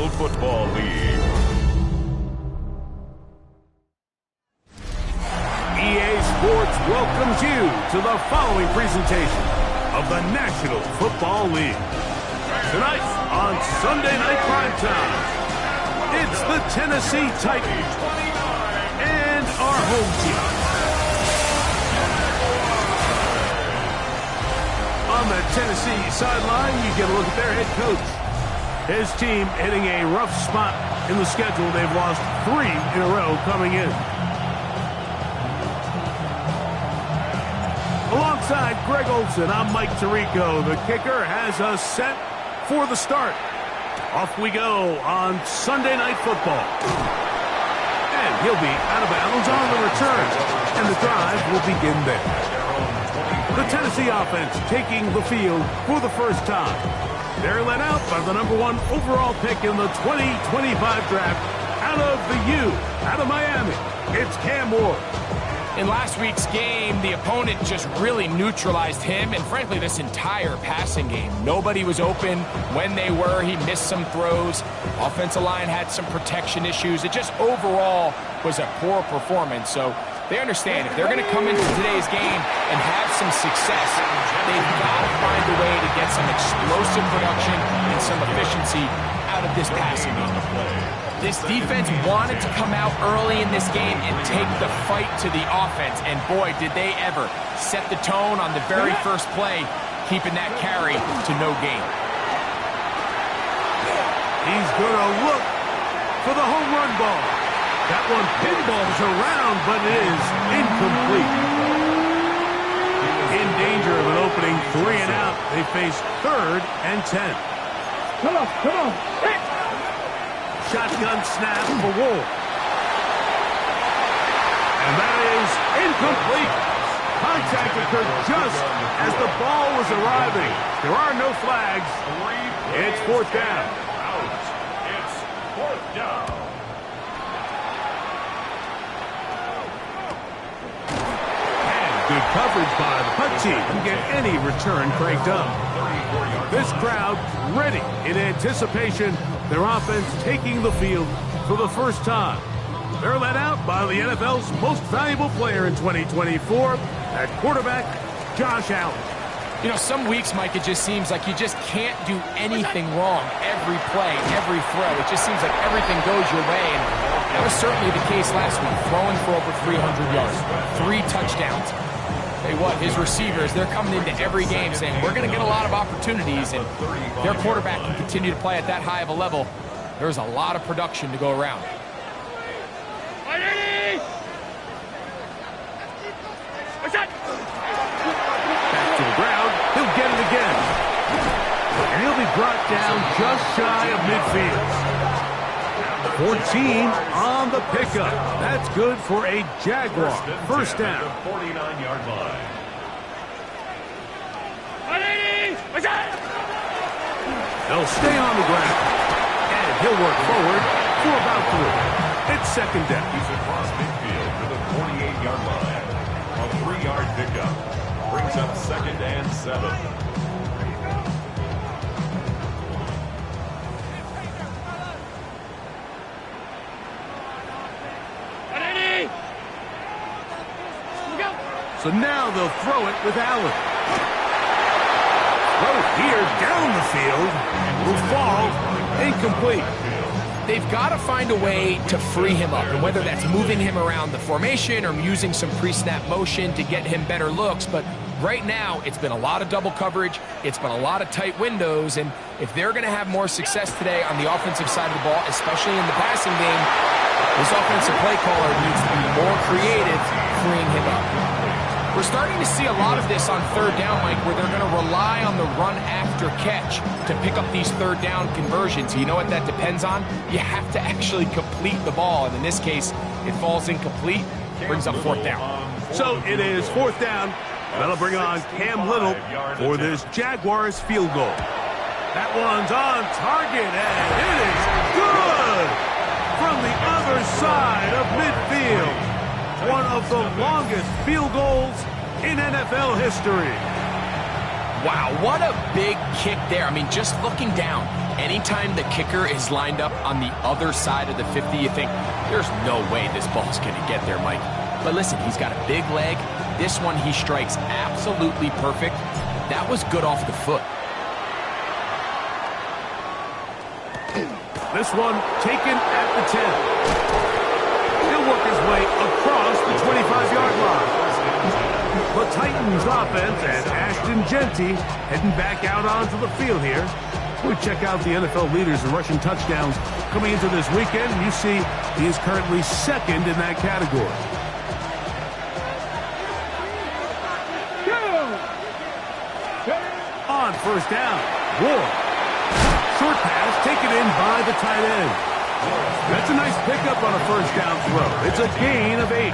National Football League. EA Sports welcomes you to the following presentation of the National Football League. Tonight on Sunday Night Primetime, it's the Tennessee Titans and our home team. On the Tennessee sideline, you get a look at their head coach. His team hitting a rough spot in the schedule. They've lost 3 in a row coming in. Alongside Greg Olsen, I'm Mike Tirico. The kicker has us set for the start. Off we go on Sunday Night Football. And he'll be out of bounds on the return. And the drive will begin there. The Tennessee offense taking the field for the first time. They're led out by the #1 overall pick in the 2025 draft out of the U, out of Miami. It's Cam Ward. In last week's game, the opponent just really neutralized him and, frankly, this entire passing game. Nobody was open. When they were, he missed some throws. Offensive line had some protection issues. It just overall was a poor performance. So they understand if they're going to come into today's game and have some success, they've got to find a way to get some explosive production and some efficiency out of this passing game. This defense wanted to come out early in this game and take the fight to the offense, and boy, did they ever set the tone on the very first play, keeping that carry to no gain. He's going to look for the home run ball. That one pinballs around, but it is incomplete. In danger of an opening 3 and out, they face 3rd and 10. Come on. Hey. Shotgun snap for Wolf. And that is incomplete. Contact occurred just as the ball was arriving. There are no flags. It's 4th down. It's 4th down. And good coverage by the punt team to get any return cranked up. This crowd ready in anticipation. Their offense taking the field for the first time. They're led out by the NFL's most valuable player in 2024, at quarterback, Josh Allen. You know, some weeks, Mike, it just seems like you just can't do anything wrong every play, every throw. It just seems like everything goes your way, and that was certainly the case last week, throwing for over 300 yards, 3 touchdowns. Hey, what, his receivers, they're coming into every game saying, we're going to get a lot of opportunities, and their quarterback can continue to play at that high of a level. There's a lot of production to go around. Back to the ground. He'll get it again. And he'll be brought down just shy of midfield. 14 on the pickup. That's good for a Jaguar. First down. 49-yard line. They'll stay on the ground. And he'll work forward for about 3. It's 2nd down. He's across midfield to the 48-yard line. A 3-yard pickup brings up 2nd and 7. So now they'll throw it with Allen. Throw here down the field. Will fall incomplete. They've got to find a way to free him up, and whether that's moving him around the formation or using some pre-snap motion to get him better looks, but right now it's been a lot of double coverage, it's been a lot of tight windows, and if they're going to have more success today on the offensive side of the ball, especially in the passing game, this offensive play caller needs to be more creative freeing him up. We're starting to see a lot of this on 3rd down, Mike, where they're going to rely on the run after catch to pick up these 3rd down conversions. You know what that depends on? You have to actually complete the ball, and in this case, it falls incomplete, brings up 4th down. So it is 4th down. That'll bring on Cam Little for this Jaguars field goal. That one's on target, and it is good from the other side of midfield. One of the longest field goals in NFL history. Wow, what a big kick there. I mean, just looking down, anytime the kicker is lined up on the other side of the 50, you think, there's no way this ball's going to get there, Mike. But listen, he's got a big leg. This one he strikes absolutely perfect. That was good off the foot. This one taken at the 10. He'll work his way across the 25-yard line. The Titans offense and Ashton Jeanty heading back out onto the field here. We check out the NFL leaders in rushing touchdowns coming into this weekend, and you see he is currently second in that category. On first down, Ward. Short pass taken in by the tight end. That's a nice pickup on a first down throw. It's a gain of 8. 8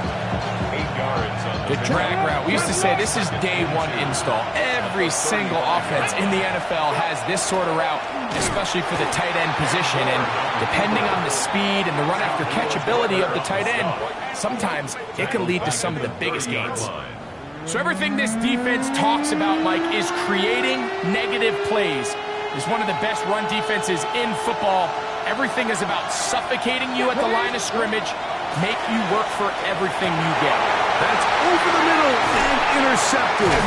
yards on The drag route, we used to say this is day one install. Every single offense in the NFL has this sort of route, especially for the tight end position. And depending on the speed and the run after catch ability of the tight end, sometimes it can lead to some of the biggest gains. So everything this defense talks about, Mike, is creating negative plays. It's one of the best run defenses in football. Everything is about suffocating you at the line of scrimmage, make you work for everything you get. That's over the middle and intercepted.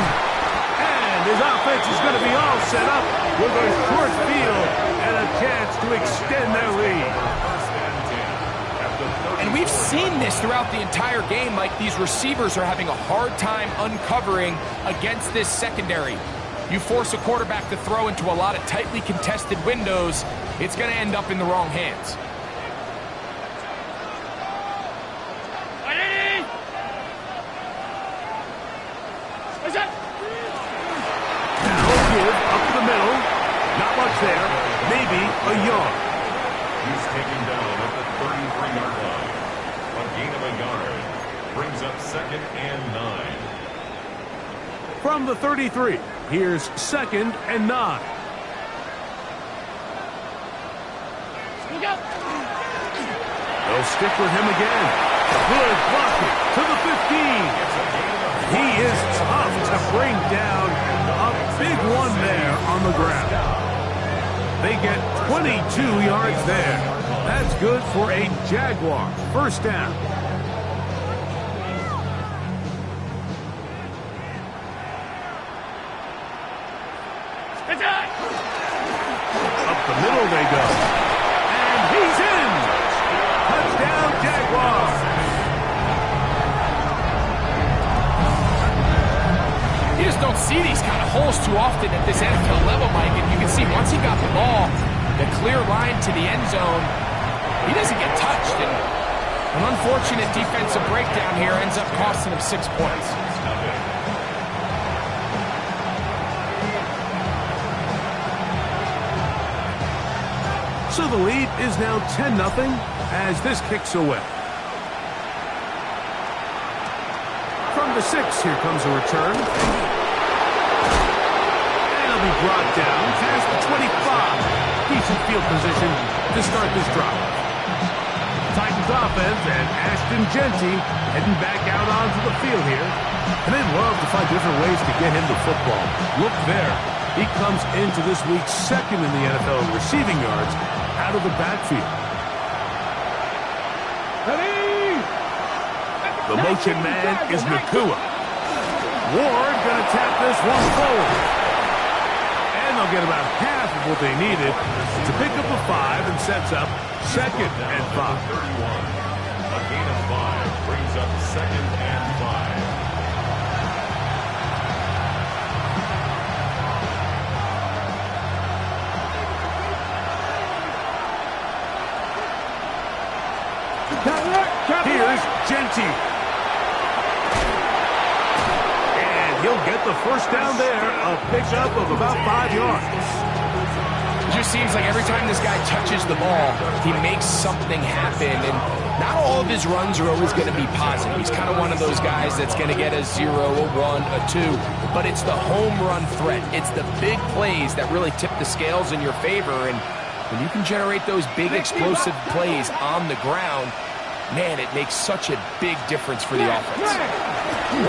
And his offense is going to be all set up with a short field and a chance to extend their lead. And we've seen this throughout the entire game. Like, these receivers are having a hard time uncovering against this secondary. You force a quarterback to throw into a lot of tightly contested windows, it's going to end up in the wrong hands. Now give up the middle. Not much there. Maybe a yard. He's taken down at the 33-yard line. A gain of a yard brings up 2nd and 9. From the 33, here's 2nd and 9. They'll stick with him again. Good blocking to the 15. He is tough to bring down. A big one there on the ground. They get 22 yards there. That's good for a Jaguar first down. Up the middle they go. And he's in. Touchdown, Jaguars. You just don't see these kind of holes too often at this NFL level, Mike. And you can see once he got the ball, the clear line to the end zone, he doesn't get touched. And an unfortunate defensive breakdown here ends up costing him 6 points. So the lead is now 10-0 as this kicks away. From the 6, here comes a return. And he'll be brought down past the 25. Decent field position to start this drive. Titans offense and Ashton Jeanty heading back out onto the field here. And they'd love to find different ways to get him the football. Look there. He comes into this week 2nd in the NFL in receiving yards out of the backfield. The motion man is Nakua. Ward going to tap this one forward. And they'll get about half of what they needed to pick up a 5 and sets up 2nd and 5. 31. A gain of 5 brings up 2nd and 5. Here's Jeanty. And he'll get the first down there, a pickup of about 5 yards. It just seems like every time this guy touches the ball, he makes something happen. And not all of his runs are always going to be positive. He's kind of one of those guys that's going to get a 0, a 1, a 2. But it's the home run threat. It's the big plays that really tip the scales in your favor. And when you can generate those big explosive plays on the ground, man, it makes such a big difference for the offense.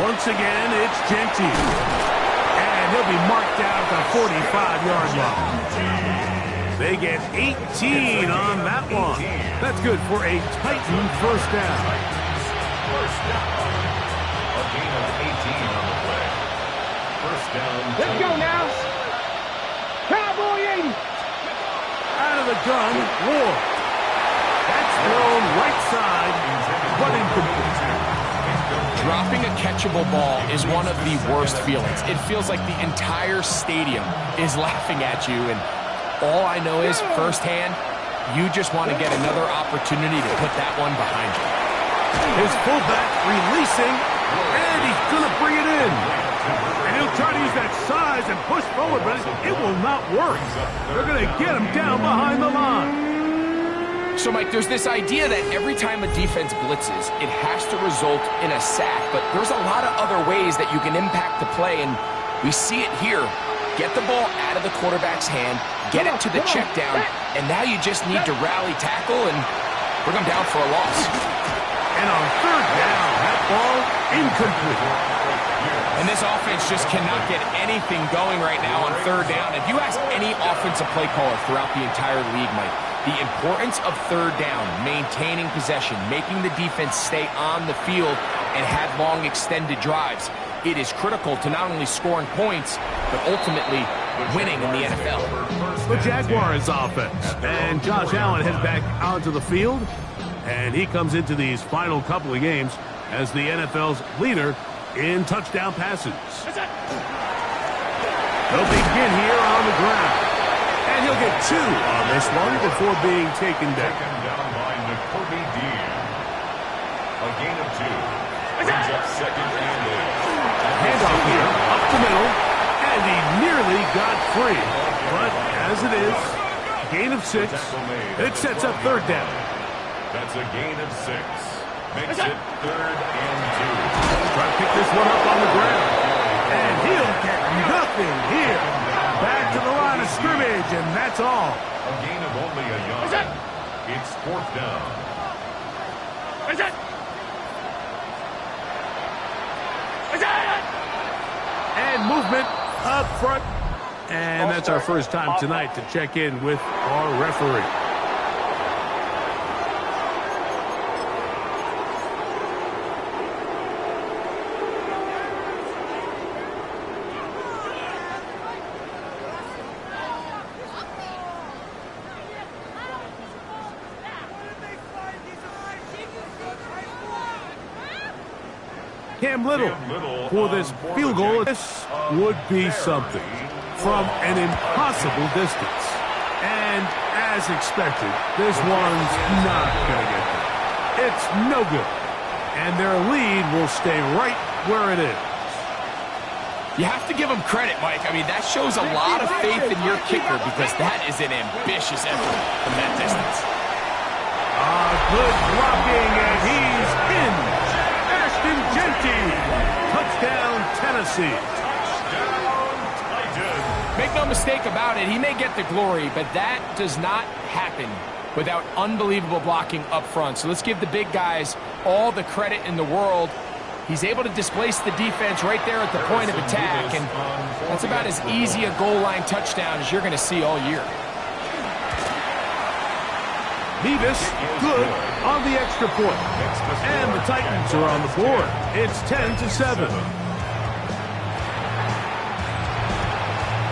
Once again, it's Jeanty. And And he'll be marked down at the 45-yard line. They get 18 on that one. That's good for a Titan first down. First down. A gain of 18 on the play. First down. Let's go now. Cowboy 80. Out of the gun, Ward. That's thrown right side, but incomplete. Dropping a catchable ball is one of the worst feelings. It feels like the entire stadium is laughing at you, and all I know is firsthand, you just want to get another opportunity to put that one behind you. His fullback releasing, and he's going to bring it in. And he'll try to use that size and push forward, but it will not work. They're going to get him down behind the line. So, Mike, there's this idea that every time a defense blitzes, it has to result in a sack, but there's a lot of other ways that you can impact the play, and we see it here. Get the ball out of the quarterback's hand, get it to the check down, and now you just need to rally tackle and bring them down for a loss. And on third down, that ball incomplete. And this offense just cannot get anything going right now on third down. If you ask any offensive play caller throughout the entire league, Mike, the importance of third down, maintaining possession, making the defense stay on the field and have long extended drives, it is critical to not only scoring points, but ultimately winning in the NFL. The Jaguars offense. And Josh Allen heads back onto the field. And he comes into these final couple of games as the NFL's leader in touchdown passes. They'll begin here on the ground. And he'll get 2 on this one before being taken down. Taken down by N'Kobe Dean. A gain of 2. Brings up second and 8. Handoff here, up the middle, and he nearly got free. But as it is, gain of 6, it sets up third down. That's a gain of 6. Makes it third and 2. Try to pick this one up on the ground. And he'll get nothing here. Back to the line of scrimmage, and that's all. A gain of only a yard. It's fourth down. And movement up front. And that's our first time tonight to check in with our referee. Cam Little for this field goal. This would be something from an impossible distance. And as expected, this one's not going to get there. It's no good. And their lead will stay right where it is. You have to give him credit, Mike. I mean, that shows a lot of faith in your kicker because that is an ambitious effort from that distance. Good blocking, and he's in. Ashton Genty. Touchdown, Tennessee. Make no mistake about it, he may get the glory, but that does not happen without unbelievable blocking up front. So let's give the big guys all the credit in the world. He's able to displace the defense right there at the point of attack, and that's about as easy a goal line touchdown as you're going to see all year. Beavis, good on the extra point. And the Titans are on the board. It's 10-7.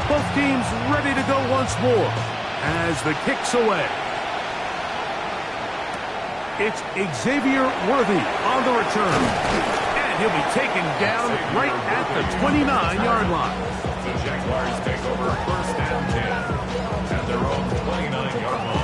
Both teams ready to go once more as the kick's away. It's Xavier Worthy on the return. And he'll be taken down right at the 29-yard line. The Jaguars take over first and 10 at their own 29-yard line.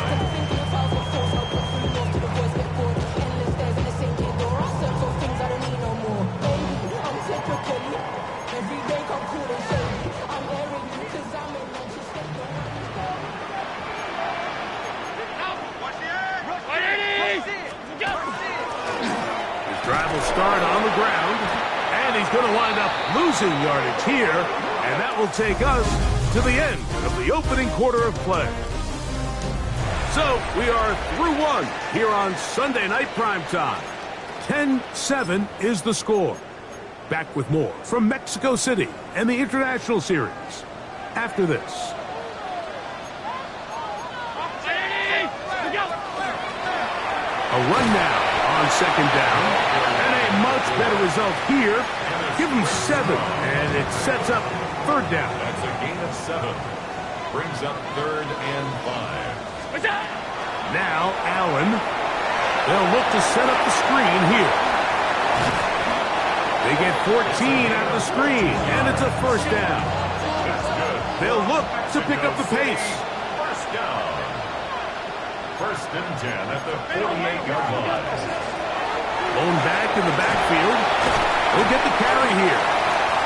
Drive will start on the ground, and he's going to wind up losing yardage here, and that will take us to the end of the opening quarter of play. So we are through one here on Sunday Night Primetime. 10-7 is the score. Back with more from Mexico City. and the International Series. After this. A run now on second down, and a much better result here. Give him 7, and it sets up third down. That's a gain of 7. Brings up 3rd and 5. Now Allen. They'll look to set up the screen here. They get 14 out of the screen, and it's a first down. That's good. They'll look to pick up the pace. First down. 1st and 10 at the 48-yard line. Blown back in the backfield. He'll get the carry here.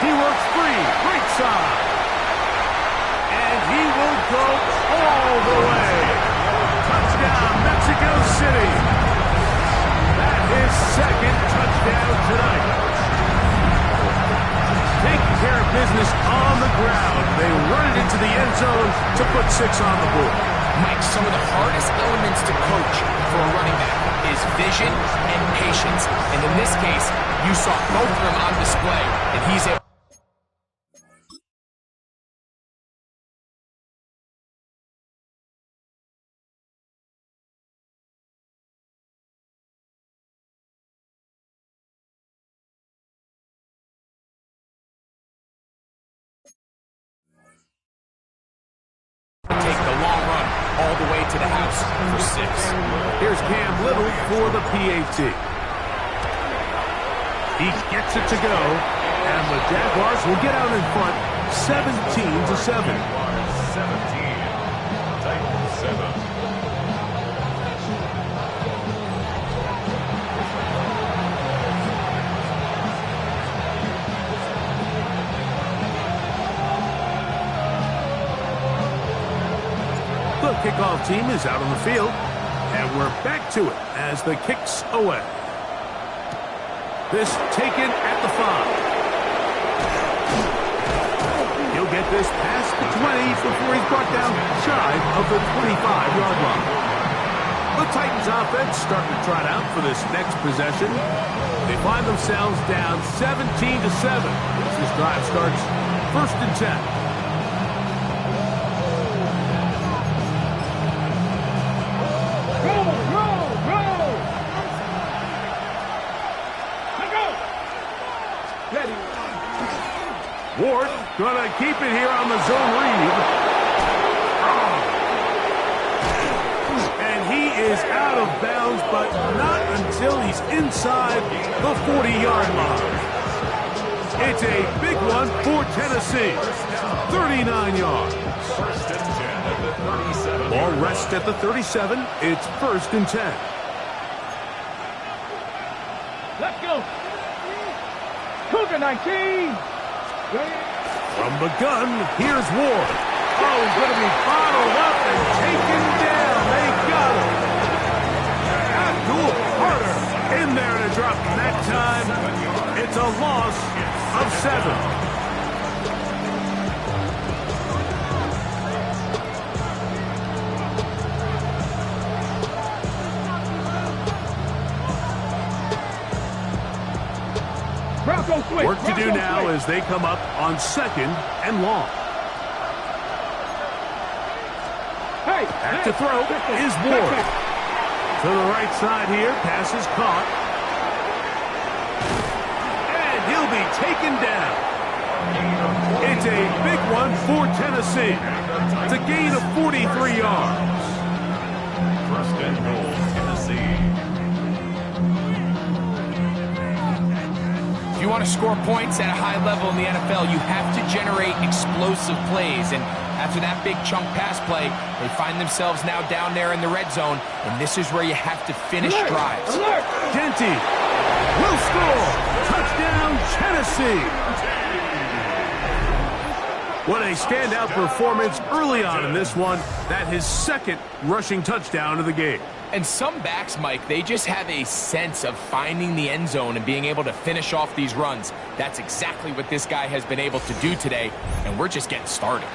He works free, right side. And he will go all the way. Touchdown, Mexico City. That is 2nd touchdown tonight. Taking care of business on the ground. They run it into the end zone to put 6 on the board. Mike, some of the hardest elements to coach for a running back is vision and patience. And in this case, you saw both of them on display, and he's able. Take the long run all the way to the house for 6. Here's Cam Little for the PAT. He gets it to go, and the Jaguars will get out in front 17-7. 17. Titans 7. The kickoff team is out on the field, and we're back to it as the kick's away. This taken at the 5. He'll get this past the 20 before he's brought down shy of the 25-yard line. The Titans offense starting to trot out for this next possession. They find themselves down 17-7 as this drive starts 1st and 10. Ward gonna keep it here on the zone read. And he is out of bounds, but not until he's inside the 40-yard line. It's a big one for Tennessee. 39 yards. 1st and 10 at the 37. Ball rests at the 37. It's 1st and 10. Let's go. Cougar 19. From the gun, here's Ward. Oh, going to be bottled up and taken down. They got him. Abdul Carter in there to drop him that time. It's a loss of 7. Work to do now as they come up on 2nd and long. Back to throw is Ward. To the right side here, pass is caught. And he'll be taken down. It's a big one for Tennessee. It's a gain of 43 yards. 1st and goal, Tennessee. If you want to score points at a high level in the NFL, you have to generate explosive plays. And after that big chunk pass play, they find themselves now down there in the red zone. And this is where you have to finish drives. Genty will score. Touchdown, Tennessee. What a standout performance early on in this one. That his 2nd rushing touchdown of the game. And some backs, Mike, they just have a sense of finding the end zone and being able to finish off these runs. That's exactly what this guy has been able to do today, and we're just getting started.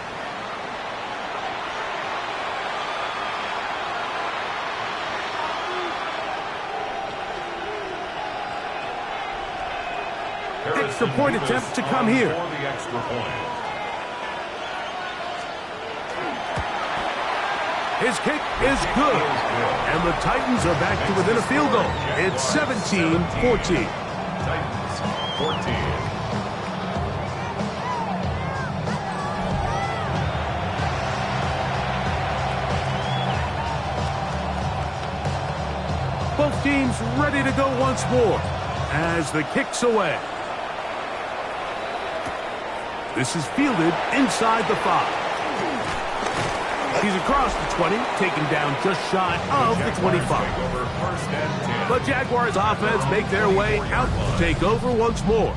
extra point attempt to come here. For the extra point. His kick is good. And the Titans are back to within a field goal. It's 17-14. Titans 14. Both teams ready to go once more as the kick's away. This is fielded inside the 5. He's across the 20, taken down just shy of the 25. But Jaguars offense make their way out to take over once more.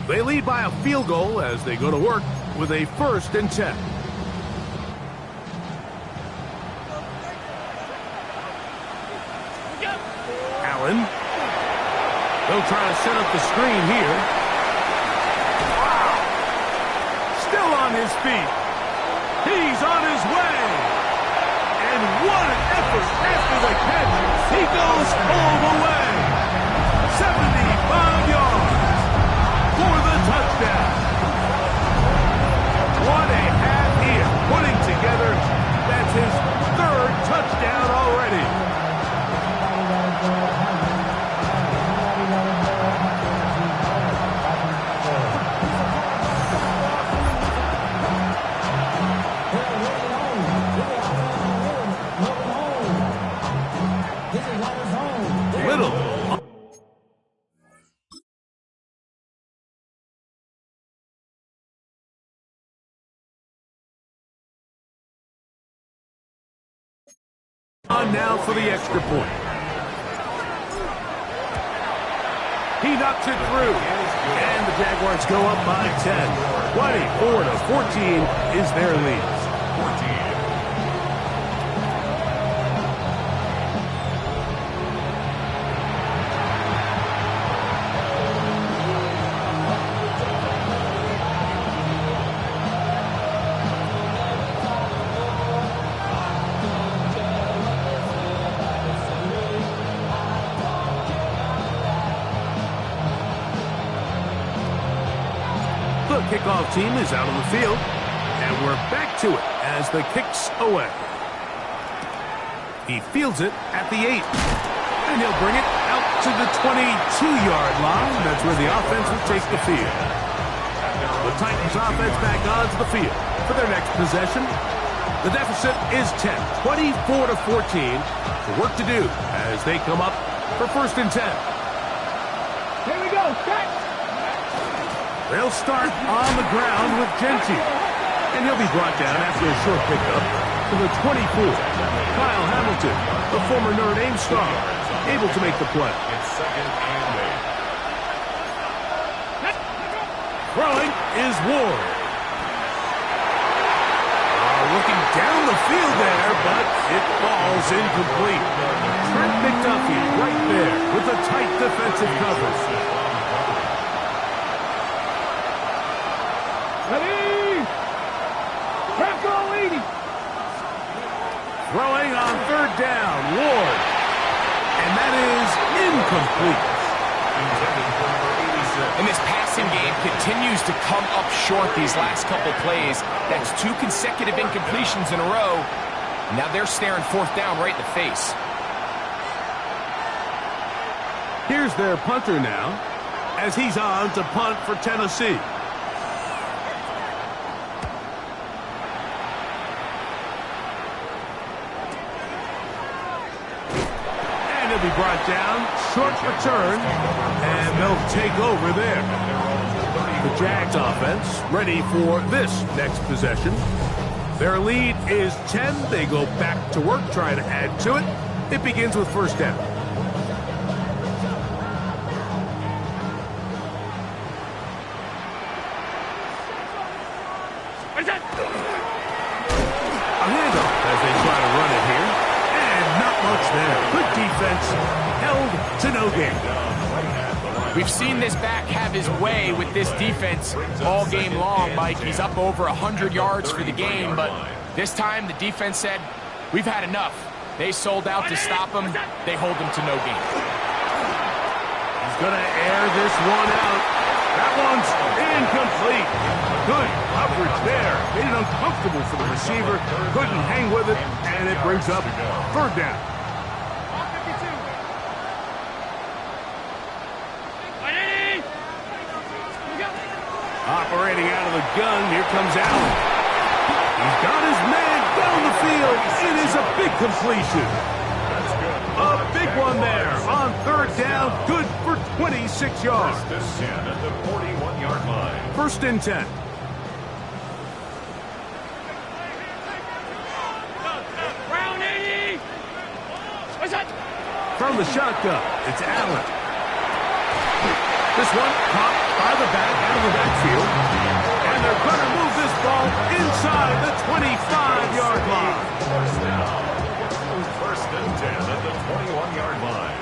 They lead by a field goal as they go to work with a 1st and 10. Allen. They'll try to set up the screen here. Still on his feet. He's on his way. And what an effort after the catch. He goes all the way. 75 yards for the touchdown. What a half here putting together. That's his 3rd touchdown already. On now for the extra point. He knocks it through. And the Jaguars go up by 10. 24-14 is their lead. 14. The kickoff team is out on the field, and we're back to it as the kick's away. He fields it at the 8, and he'll bring it out to the 22-yard line. That's where the offense will take the field. The Titans offense back onto the field for their next possession. The deficit is 10, 24-14. The work to do as they come up for 1st and 10. Here we go. Set. They'll start on the ground with Genty. And he'll be brought down after a short pickup to the 24. Kyle Hamilton, the former Notre Dame star, able to make the play. It's 2nd and 8. Throwing is Ward. Looking down the field there, but it falls incomplete. Trent McDuffie right there with a tight defensive coverage. Ready? Tackle leading. Throwing on 3rd down, Ward. And that is incomplete. And this passing game continues to come up short these last couple plays. That's 2 consecutive incompletions in a row. Now they're staring 4th down right in the face. Here's their punter now as he's on to punt for Tennessee. Be brought down, short return, and they'll take over there. The Jags offense ready for this next possession. Their lead is 10. They go back to work, trying to add to it. It begins with 1st down. A handoff as they try to run it here. Not much there. Good defense. Held to no gain. We've seen this back have his way with this defense all game long, Mike. He's up over 100 yards for the game, but this time the defense said, we've had enough. They sold out to stop him. They hold him to no gain. He's going to air this one out. one's incomplete. Good coverage there. Made it uncomfortable for the receiver. Couldn't hang with it, and it brings up third down. Operating out of the gun, here comes Allen. He's got his man down the field. It is a big completion. A big one there on third down. Good for 26 yards. First and 10 at the 41-yard line. First and 10. From the shotgun, it's Allen. This one caught by the back out of the backfield. And they're going to move this ball inside the 25-yard line. First and 10 at the 21-yard line.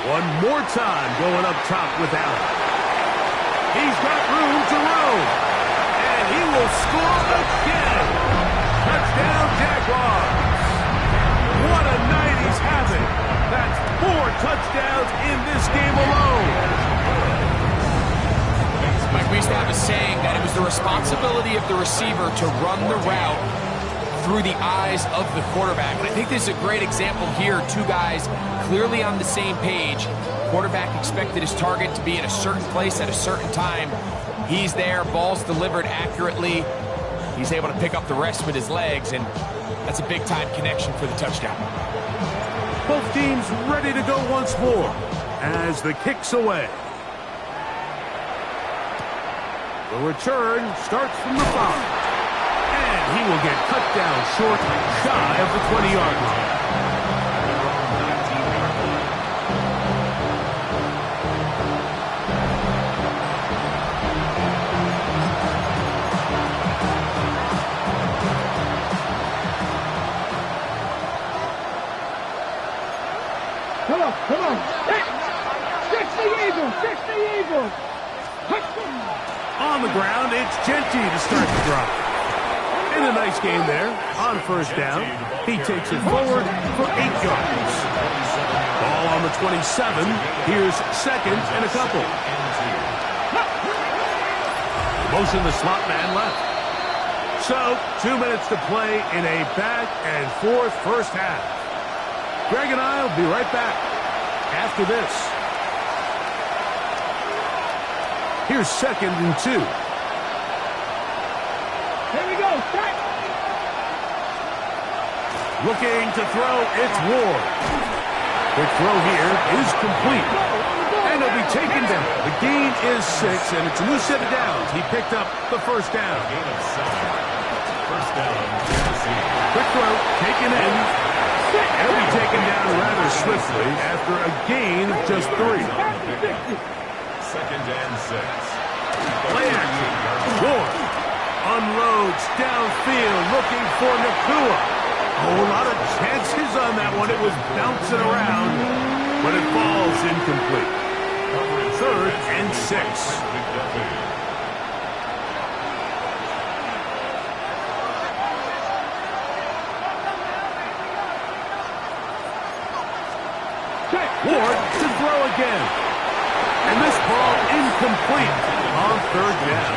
One more time going up top with Allen. He's got room to roam. And he will score again. Touchdown, Jaguars. What a night he's having. That's 4 touchdowns in this game alone. Mike, we used to have a saying that it was the responsibility of the receiver to run the route through the eyes of the quarterback. And I think this is a great example here. Two guys clearly on the same page. Quarterback expected his target to be in a certain place at a certain time. He's there, ball's delivered accurately. He's able to pick up the rest with his legs, and that's a big-time connection for the touchdown. Both teams ready to go once more as the kick's away. The return starts from the 5. And he will get cut down short, shy of the 20-yard line. Come on. Fix the Eagles. Fix the Eagles. On the ground, it's Genty to start the drive. In a nice game there. On first down, he takes it forward for 8 yards. Ball on the 27. Here's second and a couple. Motion the slot man left. So, 2 minutes to play in a back and forth first half. Greg and I will be right back after this. Here's second and 2. Here we go. Start. Looking to throw, it's Ward. The throw here is complete. And he'll be taken down. The gain is 6, and it's a new set of downs. He picked up the first down. Gain of 7. First down. Quick throw, taken in. And he'll be taken down rather swiftly after a gain of just 3. Second and 6. Play action. Ward unloads downfield looking for Nakua. Oh, a lot of chances on that one. It was bouncing around, but it falls incomplete. Third and 6. Ward to throw again. And this ball incomplete on third down.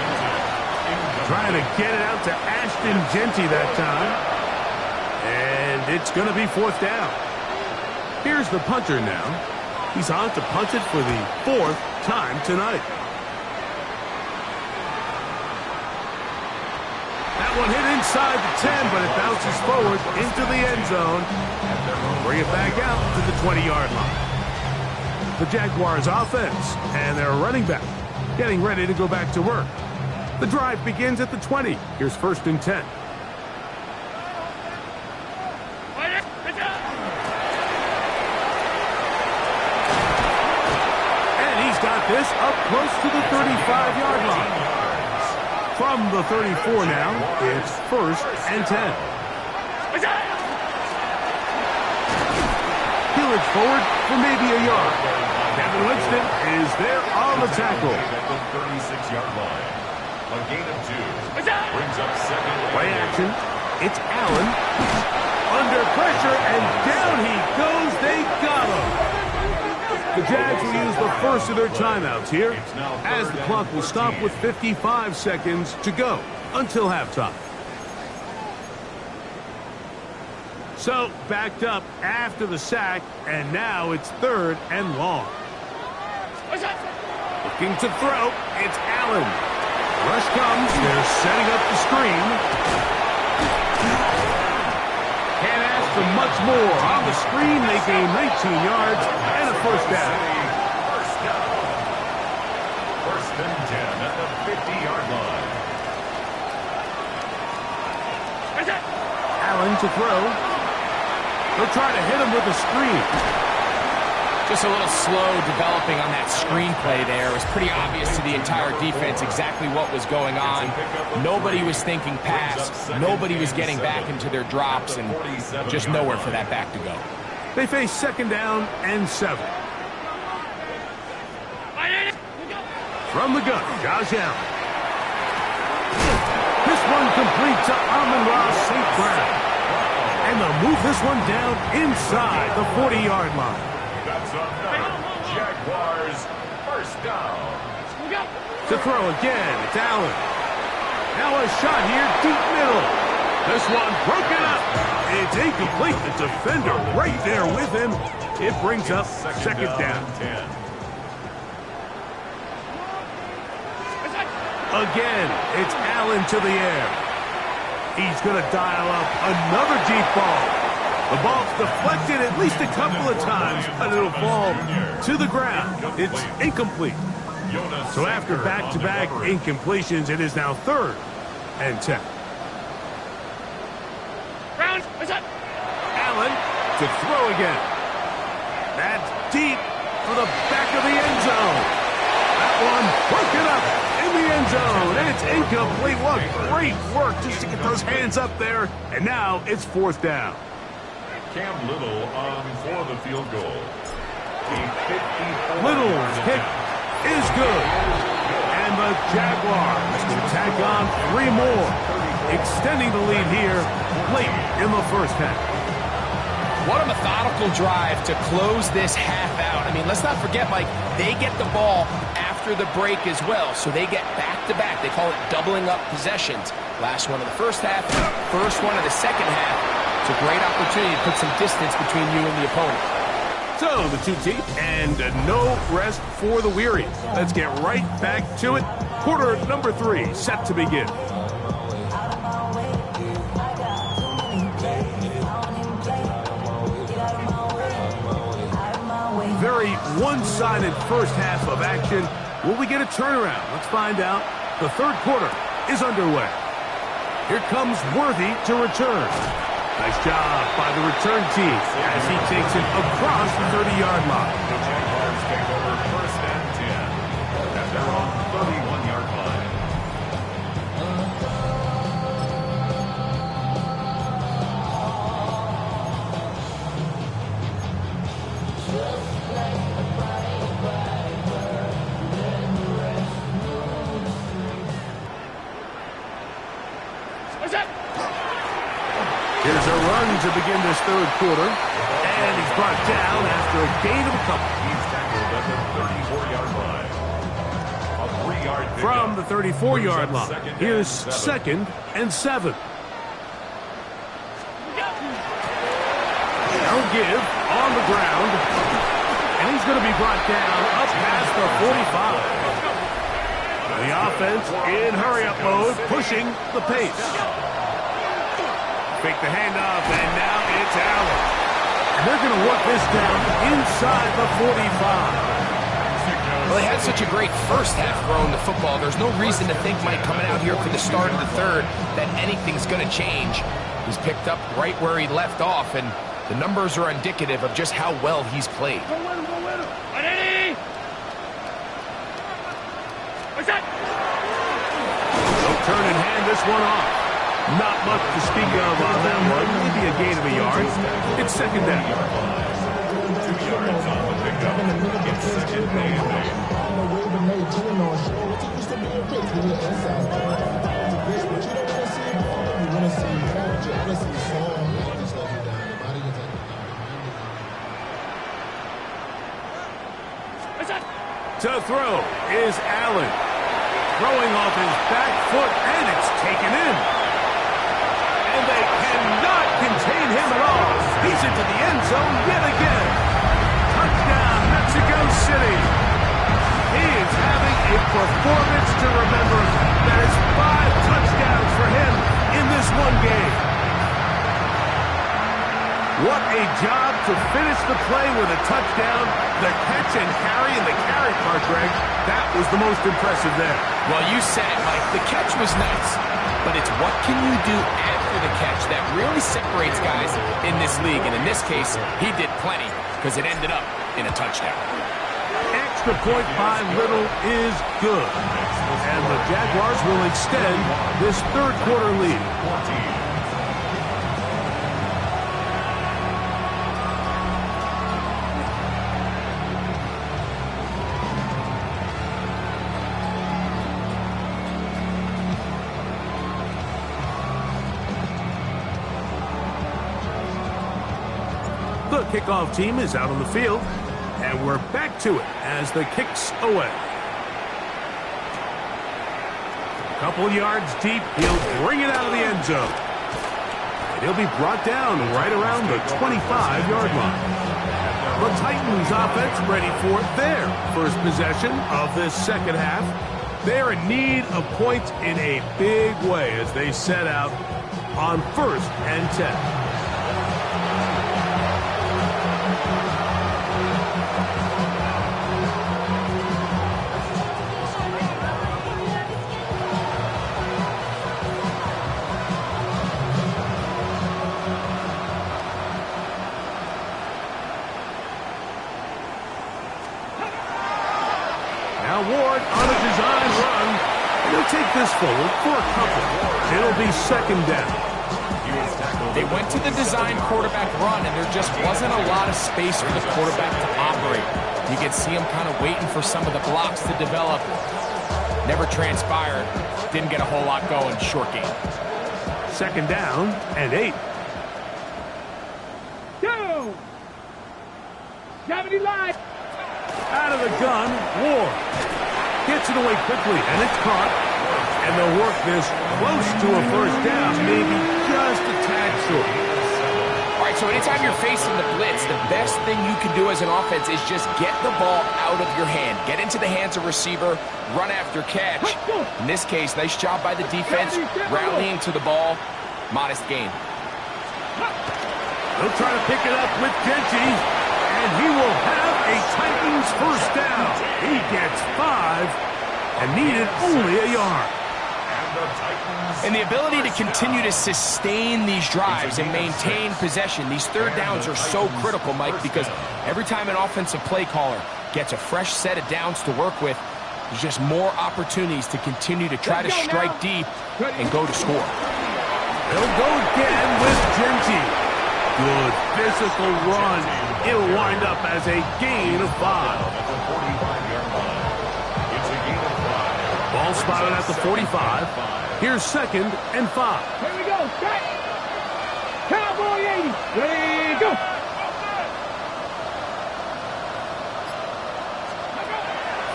Trying to get it out to Ashton Genty that time. And it's going to be fourth down. Here's the punter now. He's on to punt it for the 4th time tonight. That one hit inside the 10, but it bounces forward into the end zone. Bring it back out to the 20-yard line. The Jaguars offense and their running back getting ready to go back to work. The drive begins at the 20. Here's first and 10. And he's got this up close to the 35-yard line. From the 34 now, it's first and 10. He'll forward for maybe a yard. Kevin Winston is there on the tackle. At the 36-yard line. A gain of 2. Brings up second. Play action. It's Allen. Under pressure, and down he goes. They got him. The Jags will use the first of their timeouts here as the clock will stop with 55 seconds to go until halftime. So, backed up after the sack, and now it's 3rd and long. Looking to throw, it's Allen. Rush comes, they're setting up the screen. Can't ask for much more. On the screen, they gain 19 yards and a first down. First and 10 at the 50-yard line. Allen to throw. They'll try to hit him with a screen. Just a little slow developing on that screenplay there. It was pretty obvious to the entire defense exactly what was going on. Nobody was thinking pass. Nobody was getting back into their drops, and just nowhere for that back to go. They face 2nd down and 7. From the gun, Josh Allen. This one complete to Amon-Ra St. Brown. And they'll move this one down inside the 40-yard line. That's another Jaguars first down. To throw again, it's Allen. Now a shot here, deep middle. This one broken up. It's incomplete. The defender right there with him. It brings up 2nd down. Again, it's Allen to the air. He's going to dial up another deep ball. The ball's deflected at least a couple of times, but it'll fall to the ground. It's incomplete. So after back-to-back incompletions, it is now 3rd and 10. Allen to throw again. That's deep for the back of the end zone. That one broken up in the end zone. And it's incomplete. What great work just to get those hands up there. And now it's 4th down. Cam Little on for the field goal. Little's kick is good. And the Jaguars will tack on 3 more, extending the lead here late in the first half. What a methodical drive to close this half out. I mean, let's not forget, Mike, they get the ball after the break as well, so they get back-to-back. They call it doubling up possessions. Last one of the first half, first one of the second half. It's a great opportunity to put some distance between you and the opponent. So, the 2 deep and no rest for the weary. Let's get right back to it. Quarter number 3 set to begin. Very one-sided first half of action. Will we get a turnaround? Let's find out. The 3rd quarter is underway. Here comes Worthy to return. Nice job by the return team as he takes it across the 30-yard line. The Jaguars take over first and 10 at their own 31-yard line. Here's a run to begin this 3rd quarter. And he's brought down after a gain of a couple. He's tackled at the 34-yard line. A 3-yard pickup. From the 34-yard line, here's 2nd and 7. No give on the ground. And he's going to be brought down up past the 45. The offense in hurry-up mode, pushing the pace. Fake the handoff, and now it's Allen. And they're going to work this down inside the 45. Well, they had such a great first half throwing the football. There's no reason to think, Mike, coming out here for the start of the 3rd, that anything's going to change. He's picked up right where he left off, and the numbers are indicative of just how well he's played. No turn and hand this one off. Not much to speak of on that one. Maybe a gain of a yard. It's 2nd down. 2 yards on the pickup. It's 2nd and 8. To throw is Allen. Throwing off his back foot, and it's taken in. And they cannot contain him at all. He's into the end zone yet again. Touchdown, Mexico City. He is having a performance to remember. That is 5 touchdowns for him in this one game. What a job to finish the play with a touchdown. The catch and carry and the carry part, Greg, that was the most impressive there. Well, you said it, Mike. The catch was nice, but it's what can you do after the catch that really separates guys in this league. And in this case, he did plenty because it ended up in a touchdown. Extra point by Little is good. And the Jaguars will extend this third quarter lead. The kickoff team is out on the field, and we're back to it as the kick's away. A couple yards deep, he'll bring it out of the end zone. And he'll be brought down right around the 25-yard line. The Titans offense ready for their first possession of this second half. They're in need of points in a big way as they set out on 1st and 10. Now Ward on a design run. He'll take this forward for a couple. It'll be second down. They went to the design quarterback run, and there just wasn't a lot of space for the quarterback to operate. You could see him kind of waiting for some of the blocks to develop. Never transpired. Didn't get a whole lot going. Short game. Second down and 8. Go! 70 line. Out of the gun, Ward gets it away quickly, and it's caught. And they'll work this close to a first down, maybe just a tad short. All right, so anytime you're facing the blitz, the best thing you can do as an offense is just get the ball out of your hand. Get into the hands of receiver, run after catch. In this case, nice job by the defense, rallying to the ball. Modest gain. They'll try to pick it up with Genty, and he will have a Titans first down. He gets 5 and needed only a yard. And the ability to continue to sustain these drives and maintain possession, these third downs are so critical, Mike, because every time an offensive play caller gets a fresh set of downs to work with, there's just more opportunities to continue to try to strike deep and go to score. They'll go again with Genty. Good physical run. It'll wind up as a gain of 5. Ball spotted at the 45. Here's second and 5. Here we go. Set. Cowboy 80. Ready, go.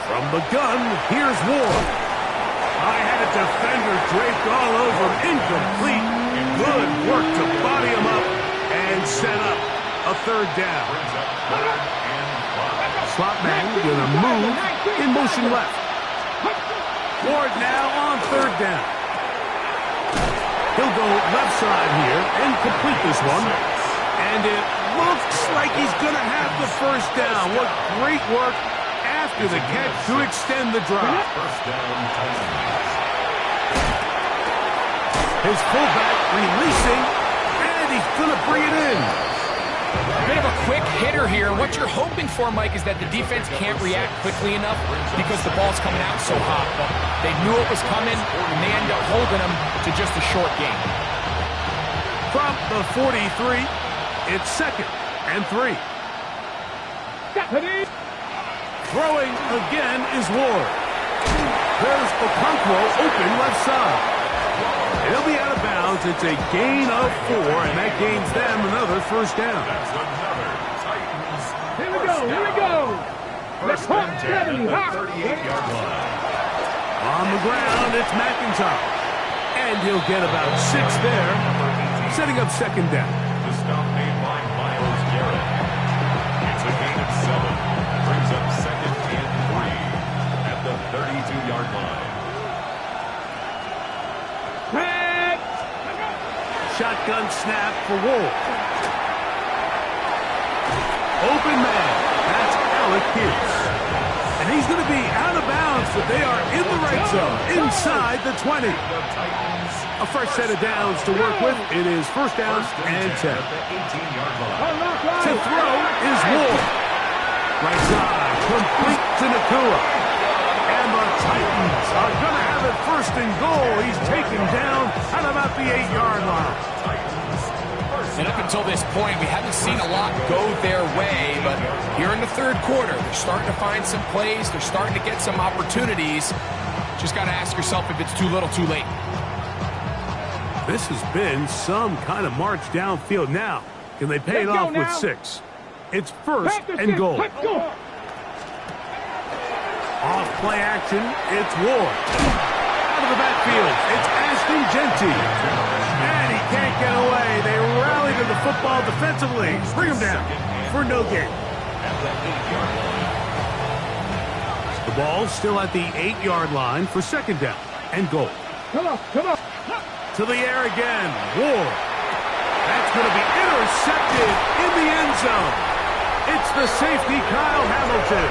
From the gun, here's Ward. I had a defender draped all over him. Incomplete. Good work to body him up and set up a third down. Slot man with a move in motion left. Ward now on third down. He'll go left side here and complete this one. And it looks like he's going to have the first down. What great work after the catch to extend the drive. His fullback releasing, and he's going to bring it in. A bit of a quick hitter here. What you're hoping for, Mike, is that the defense can't react quickly enough because the ball's coming out so hot. But they knew it was coming, and they end up holding them to just a short game. From the 43, it's second and 3. Throwing again is Ward. There's Okonkwo open left side. He'll be out of bounds. It's a gain of 4, and that gains them another first down. Here we go. Here we go. First and 10 at the 38-yard line. On the ground, it's McIntyre. And he'll get about 6 there, setting up second down. The stop made by Myles Garrett. It's a gain of 7. Brings up second and 3 at the 32-yard line. Shotgun snap for Wolf. Open man. That's Alec Pierce. And he's going to be out of bounds, but they are in the right zone, inside the 20. A fresh set of downs to work with. It is first down and 10. To throw is Wolf. Right side, complete to Nakua. And the Titans are going to have it first and goal. He's taken down at about the 8-yard line. And up until this point, we haven't seen a lot go their way, but here in the third quarter, they're starting to find some plays. They're starting to get some opportunities. Just got to ask yourself if it's too little, too late. This has been some kind of march downfield. Now, can they pay it off with 6? It's first and goal. Off play action, it's Ward. Out of the backfield, it's Ashton Genty. And he can't get away. They rally to the football defensively. Bring him down for no gain. The ball's still at the 8-yard line for second down and goal. Come on, come on. To the air again, Ward. That's going to be intercepted in the end zone. It's the safety, Kyle Hamilton.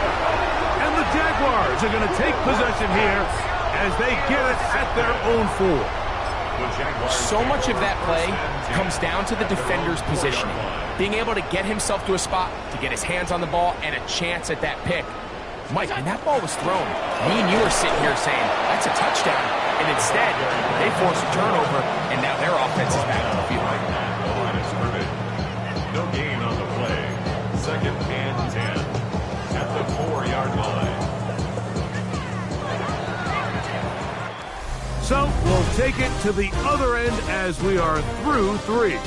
And the Jaguars are going to take possession here as they get it at their own 4. So much of that play comes down to the defender's positioning. Being able to get himself to a spot, to get his hands on the ball, and a chance at that pick. Mike, when that ball was thrown, me and you are sitting here saying, that's a touchdown. And instead, they force a turnover, and now their offense is back on the field. No gain on the play. Second and 10 at the 4-yard line. So we'll take it to the other end as we are through 3.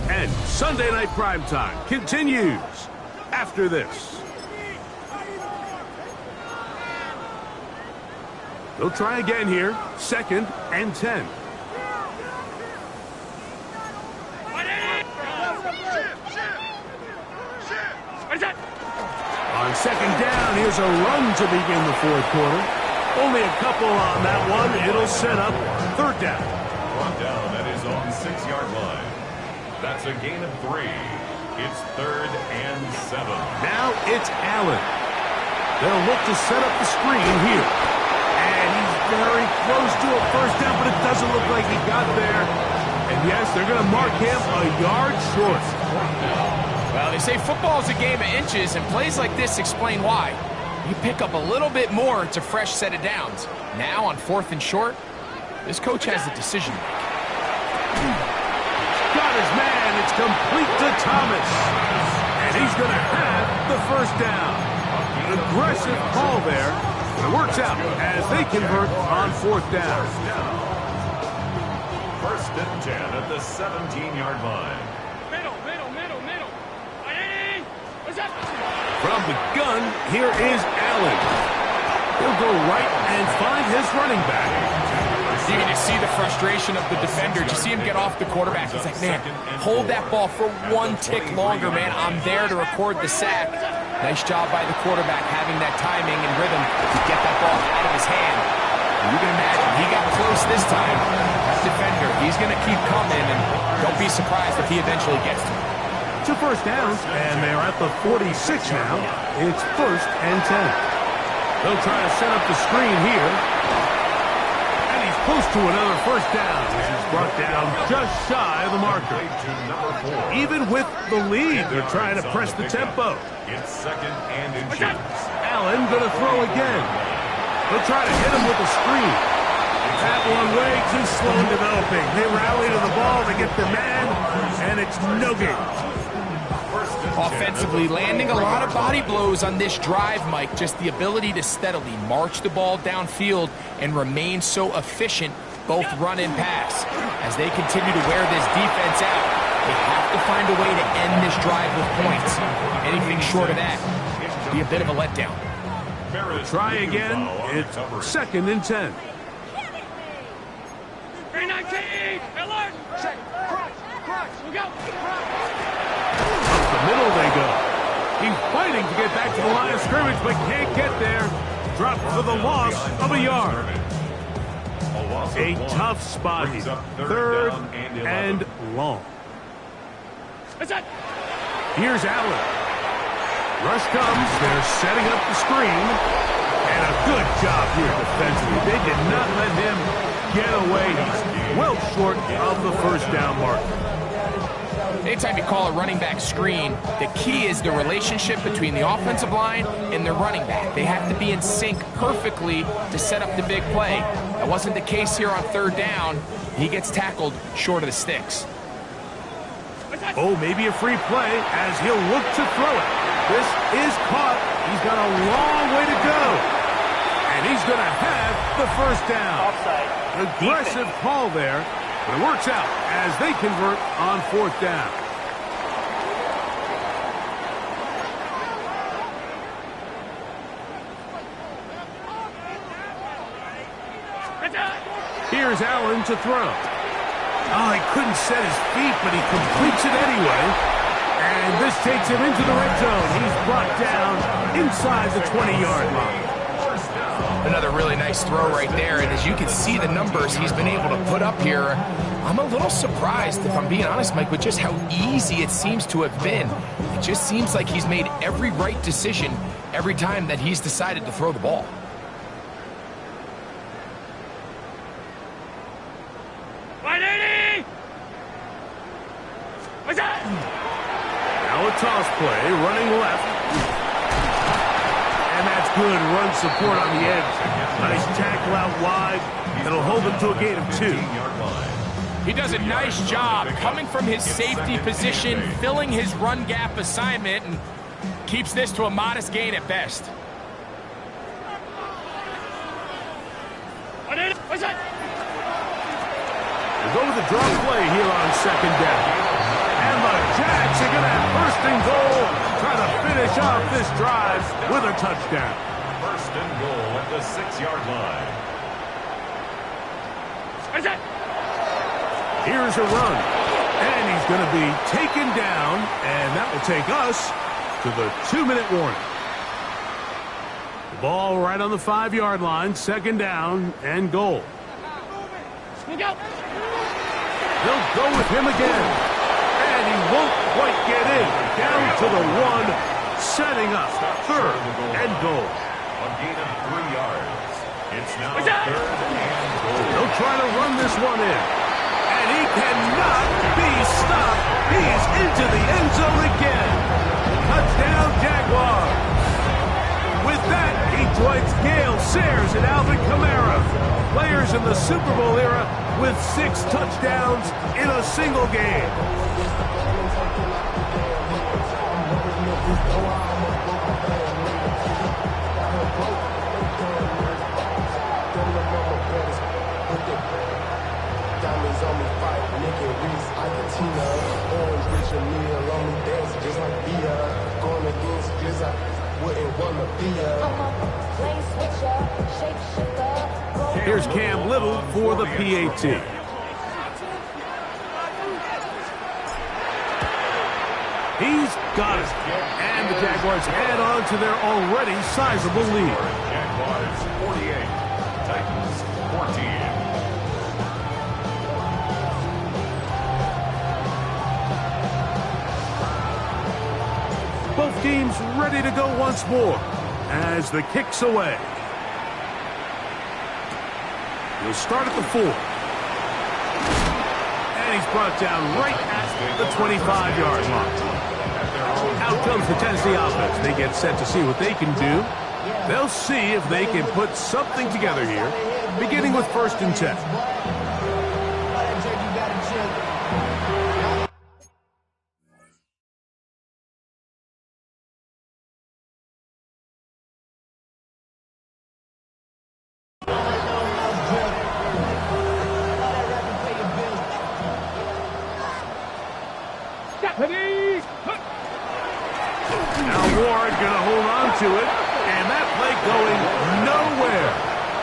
And Sunday Night Primetime continues after this. They'll try again here. Second and 10. On second down, here's a run to begin the fourth quarter. Only a couple on that one. It'll set up third down. Brought down, that is on the 6-yard line. That's a gain of 3. It's third and 7. Now it's Allen. They'll look to set up the screen here. And he's very close to a first down, but it doesn't look like he got there. And yes, they're going to mark him a yard short. Well, they say football is a game of inches, and plays like this explain why. You pick up a little bit more, it's a fresh set of downs. Now on 4th and short, this coach has a decision to make. Got his man, it's complete to Thomas. And he's going to have the first down. An aggressive call there. It works out as they convert on 4th down. First and 10 at the 17-yard line. Middle. From the gun, here is Allen. He'll go right and find his running back. You can just see the frustration of the defender. You see him get off the quarterback. He's like, man, hold that ball for one tick longer, man. I'm there to record the sack. Nice job by the quarterback having that timing and rhythm to get that ball out of his hand. You can imagine, he got close this time. That defender, he's going to keep coming, and don't be surprised if he eventually gets to him. 2 first downs, and they're at the 46 now. It's first and 10. They'll try to set up the screen here. And he's close to another first down. This is brought down just shy of the marker. Even with the lead, they're trying to press the tempo. It's second and inches. Allen going to throw again. They'll try to hit him with a screen. That one way too slow in developing. They rally to the ball, they get the man, and it's no gain. Offensively, landing a lot of body blows on this drive, Mike. Just the ability to steadily march the ball downfield and remain so efficient, both run and pass. As they continue to wear this defense out, They have to find a way to end this drive with points. Anything short of that would be a bit of a letdown. Try again. It's 2nd and 10. 319! Alert! Check! Crunch! Look out! Up the middle they go. He's fighting to get back to the line of scrimmage, but can't get there. Dropped for the loss of a yard. A tough spot here. 3rd and long. Here's Allen. Rush comes. They're setting up the screen. And a good job here defensively. They did not let him get away. He's well short of the 1st down mark. Anytime you call a running back screen, the key is the relationship between the offensive line and their running back. They have to be in sync perfectly to set up the big play. That wasn't the case here on 3rd down. He gets tackled short of the sticks. Oh, maybe a free play as he'll look to throw it. This is caught. He's got a long way to go. And he's going to have the 1st down. Offside. Aggressive call there, but it works out as they convert on 4th down. Here's Allen to throw. Oh, he couldn't set his feet, but he completes it anyway. And this takes him into the red zone. He's brought down inside the 20-yard line. Another really nice throw right there, and as you can see the numbers he's been able to put up here, I'm a little surprised, if I'm being honest, Mike, with just how easy it seems to have been. It just seems like he's made every right decision every time that he's decided to throw the ball. Now a toss play, running left. And that's good run support on the edge. Nice tackle out wide. That'll hold him to a gain of 2. He does a nice job coming from his safety position, filling his run gap assignment, and keeps this to a modest gain at best. We'll go with a drop play here on 2nd down. And the Jags are going to have 1st and goal, trying to finish off this drive with a touchdown. 1st and goal at the 6-yard line. Here's a run. And he's going to be taken down, and that will take us to the 2-minute warning. The ball right on the 5-yard line, 2nd down and goal. They'll go with him again. And he won't quite get in. Down to the 1, setting up 3rd and goal. A gain of 3 yards. It's now 3rd and goal. They'll try to run this one in. And he cannot be stopped. He's into the end zone again. Touchdown, Jaguars. With that, he joins Gale Sayers and Alvin Kamara, players in the Super Bowl era with 6 touchdowns in a single game. Diamonds on me, fight, Nicky Reese, Argentina, orange rich and meal on me, dancing just like Bia, going against Blizzard, wouldn't wanna be Here's Cam Little for the PAT. He's got it. And the Jaguars add on to their already sizable lead. Jaguars 48, Titans 14. Both teams ready to go once more as the kick's away. He'll start at the 4. And he's brought down right at the 25-yard line. Out comes the Tennessee offense. They get set to see what they can do. They'll see if they can put something together here, beginning with 1st and 10. Ready? Now Ward gonna hold on to it, and that play going nowhere.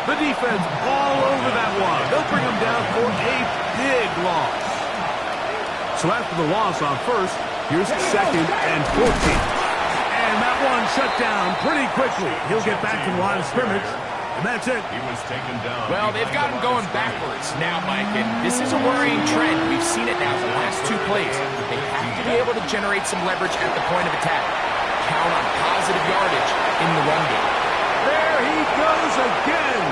The defense all over that one. They'll bring him down for a big loss. So after the loss on first, here's 2nd and 14. And that one shut down pretty quickly. He'll get back to the line of scrimmage, and that's it. He was taken down. Well, they've got him going backwards now, Mike, and this is a worrying trend. We've seen it now the last 2 plays. They have to be able to generate some leverage at the point of attack. Count on positive yardage in the run game. There he goes again.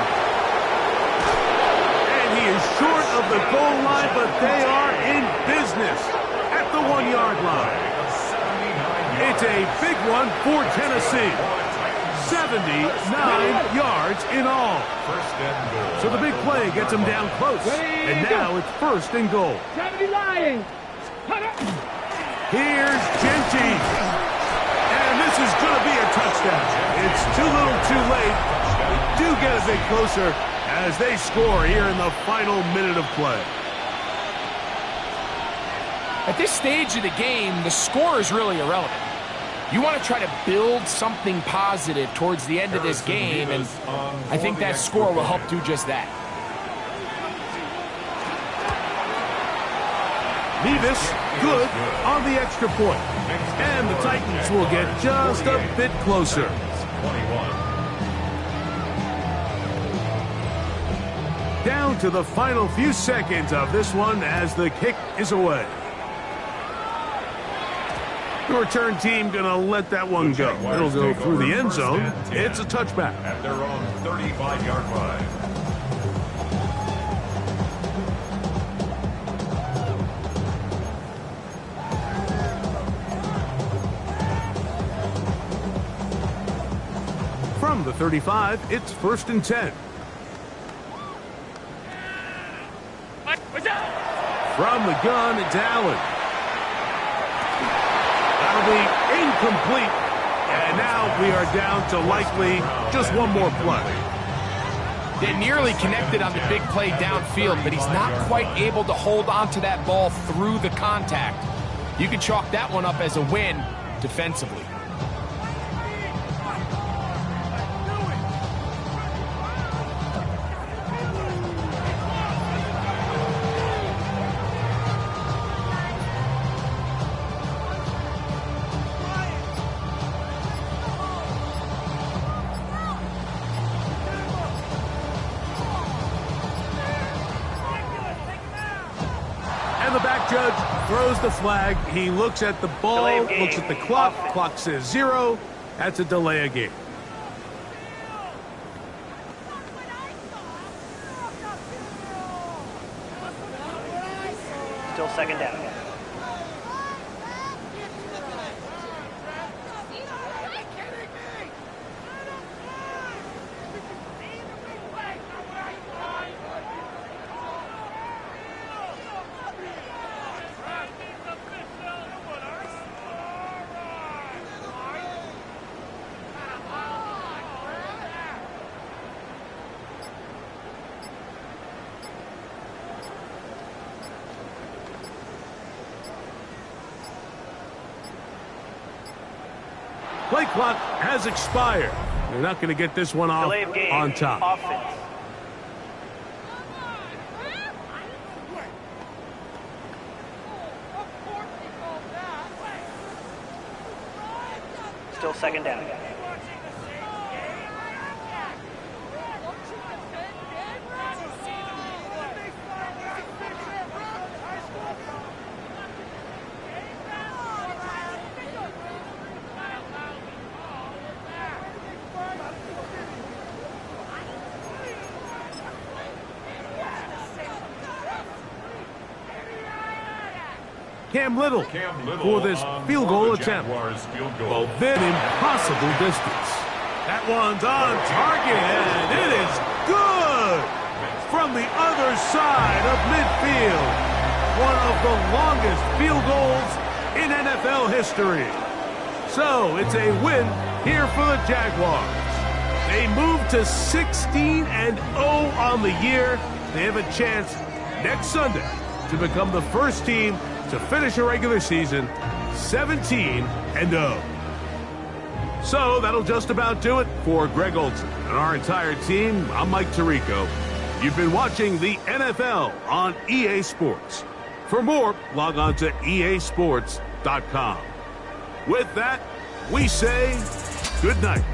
And he is short of the goal line, but they are in business at the 1-yard line. It's a big one for Tennessee. 79 yards in all. First and goal. So the big play gets him down close. And now it's 1st and goal. 70 Lions. Here's Genty. And this is going to be a touchdown. It's too little too late. They do get a bit closer as they score here in the final minute of play. At this stage of the game, the score is really irrelevant. You want to try to build something positive towards the end of this game, and I think that score will help do just that. Nevis, good on the extra point. And the Titans will get just a bit closer. 21. Down to the final few seconds of this one as the kick is away. The return team going to let that one go. It'll go through the end zone. It's a touchback. At their own 35-yard line. From the 35, it's 1st and 10. From the gun, it's Allen. That'll be incomplete. And now we are down to likely just one more play. They nearly connected on the big play downfield, but he's not quite able to hold on to that ball through the contact. You can chalk that one up as a win defensively. And the back judge throws the flag. He looks at the ball, looks at the clock. Clock says 0. That's a delay of game. Still 2nd down. Play clock has expired. They're not going to get this one off Delay of game. on top. Offense. Still 2nd down. Cam Little for this field goal attempt. Well, then impossible distance. That one's on target, and it is good from the other side of midfield. One of the longest field goals in NFL history. So it's a win here for the Jaguars. They move to 16-0 on the year. They have a chance next Sunday to become the first team to finish a regular season 17-0. So that'll just about do it for Greg Olson and our entire team. I'm Mike Tirico. You've been watching the NFL on EA Sports. For more, log on to easports.com. With that, we say good night.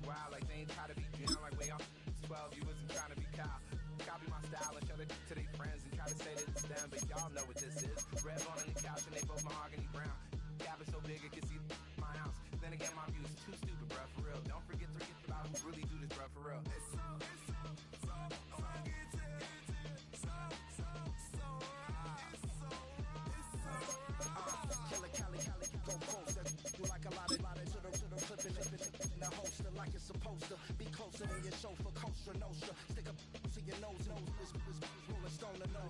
wild like they ain't try to be down. Like way off 12, you wasn't trying to be Kyle. Copy my style and show it to their friends and try to say that it's them, but y'all know what this is. Red bone on the couch and they both mahogany brown. Gap is so big it can see my house. Then again, my views too stupid, bruh, for real. Don't forget about who really do this, bruh, for real. It's so like a lot of to the clipping in the holster like it's supposed to be closer than your chauffeur, Costa Nostra. Stick up to your nose, this rolling stone and no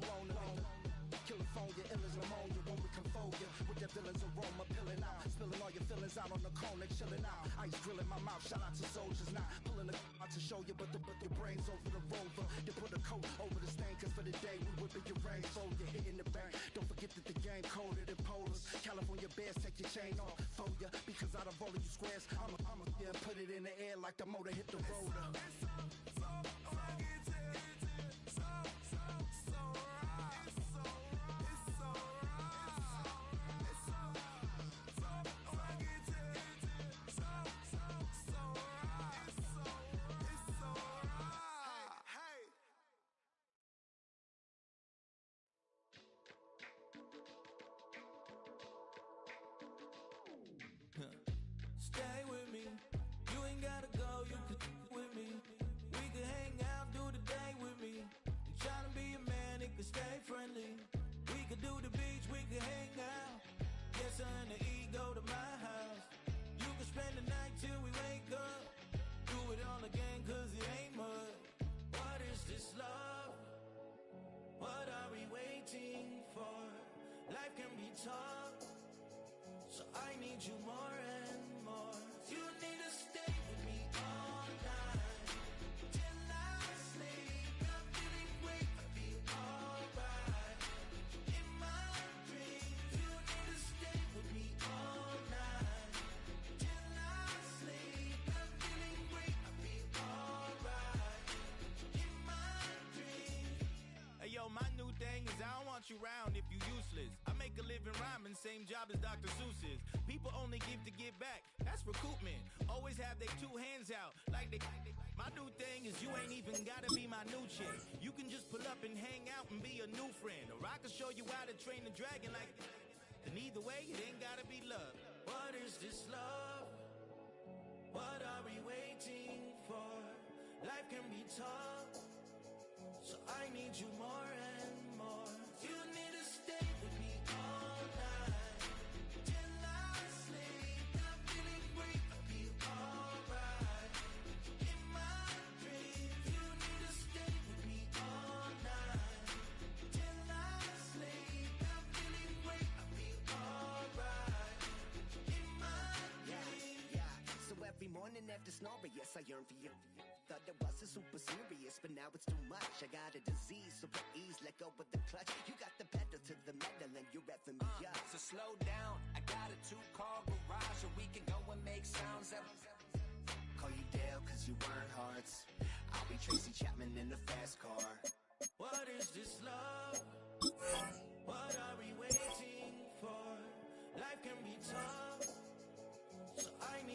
California, ill as pneumonia when we confold you with the villain's aroma, pilling out, spilling all your feelings out on the cone, like chilling out. Ice grilling my mouth, shout out to soldiers, not pulling the out to show you, but your brains over the rover. They put a coat over the stain, cause for the day we whipping your rain, so you're hitting the bank. Don't forget that the game colder than polars. California bears, take your chain off for ya, because out of all of you squares, I'm a yeah, put it in the air like the motor hit the rotor. Stay with me, you ain't gotta go, you can with me. We can hang out, do the day with me. You tryna be a man, it can stay friendly. We could do the beach, we can hang out. Get something to eat, go to my house. You can spend the night till we wake up. Do it all again, cause it ain't mud. What is this love? What are we waiting for? Life can be tough, so I need you more and more. You need to stay with me all night till I sleep. I'm feeling great, I'll be alright. In my dreams, you need to stay with me all night till I sleep. I'm feeling great, I'll be alright. In my dreams. Hey yo, my new thing is I don't want you around if you useless. I make a living rhyming, same job as Dr. Seuss's. People only give to get back, that's recoupment. Always have their two hands out, like they. My new thing is you ain't even gotta be my new chick. You can just pull up and hang out and be a new friend. Or I can show you how to train the dragon like. And either way, it ain't gotta be love. What is this love? What are we waiting for? Life can be tough, so I need you more and more. You need to stay with me all night till I sleep. I'm feeling great, I'll be alright. In my dreams, you need to stay with me all night till I sleep. I'm feeling great, I'll be alright. In my dreams. Yeah. So every morning after snoring, yes, I yearn for you. Thought it wasn't super serious, but now it's too much. I got a disease, so please let go with the clutch. You got the pedal to the metal and you're reffing me up. So slow down, I got a 2-car garage, or we can go and make sounds that... Call you Dale, cause you weren't hearts. I'll be Tracy Chapman in the fast car. What is this love? What are we waiting for? Life can be tough, so I